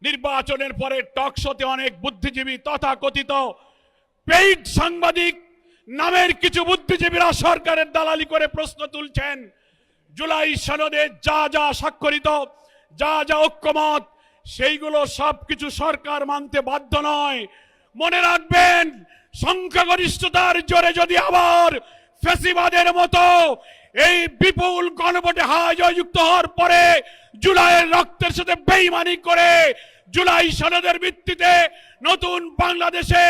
নির্বাচনের পরে টক শোতে অনেক বুদ্ধিজীবী তথাকথিত পেইড সাংবাদিক নামের কিছু বুদ্ধিজীবীরা সরকারের দালালি করে প্রশ্ন তুলছেন, জুলাই সনদে যা যা স্বাক্ষরিত, যা যা ঐক্যমত, সেইগুলো সবকিছু সরকার মানতে বাধ্য নয়। মনে রাখবেন, সংখ্যাগরিষ্ঠতার জোরে যদি আবার ফ্যাসিবাদের মতো এই বিপুল গণভোটে হার জয়যুক্ত হওয়ার পরে জুলাইয়ের রক্তের সাথে বেইমানি করে জুলাই সনদের ভিত্তিতে নতুন বাংলাদেশে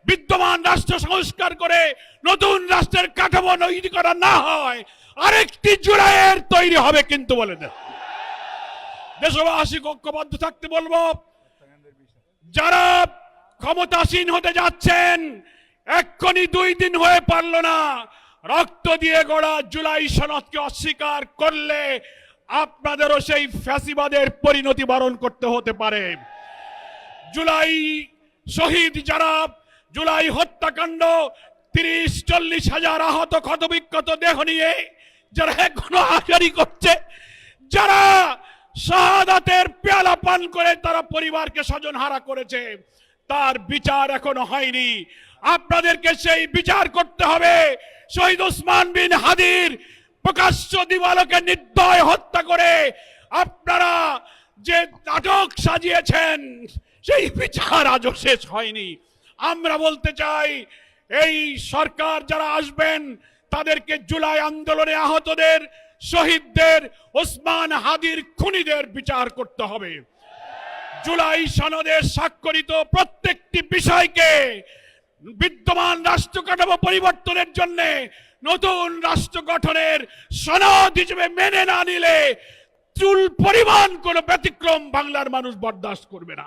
বিদ্যমান রাষ্ট্র সংস্কার করে নতুন রাষ্ট্রের কাঠামো তৈরি করা না হয়, আরেকটি জুলাইয়ের তৈরি হবে কিন্তু বলে দেন। দেশবাসী ঐক্যবদ্ধ থাকতে বলবো। যারা ক্ষমতাসীন হতে যাচ্ছেন, এক্ষুনি 2 দিন হয়ে পারল না, রক্ত দিয়ে গড়া জুলাই সনদকে অস্বীকার করলে আপনাদেরও সেই ফ্যাসিবাদের পরিণতি বরণ করতে হতে পারে। জুলাই শহীদ যারা, জুলাই হত্যাকাণ্ড, 30-40 হাজার আহত ক্ষতবিক্ষত দেহ নিয়ে যারা এখনো আহারি করছে, যারা শাহাদাতের পেয়ালা পান করে তারা পরিবারকে স্বজনহারা করেছে, তার বিচার এখনো হয়নি। আপনাদেরকে সেই বিচার করতে হবে। শহীদ ওসমান বিন হাদির প্রকাশ্য দিবালোকে নির্দয় হত্যা করে আপনারা যে নাটক সাজিয়েছেন, সেই বিচার আজও শেষ হয়নি। আমরা বলতে চাই, এই সরকার যারা আসবেন তাদেরকে জুলাই আন্দোলনে আহতদের, শহীদদের, ওসমান হাদির খুনিদের বিচার করতে হবে। জুলাই সনদে স্বাক্ষরিত প্রত্যেকটি বিষয়কে বিদ্যমান রাষ্ট্র কাঠামো পরিবর্তনের জন্য নতুন রাষ্ট্র গঠনের সনদ হিসেবে মেনে না নিলে চুল পরিমাণ কোনো ব্যতিক্রম বাংলার মানুষ বরদাস্ত করবে না।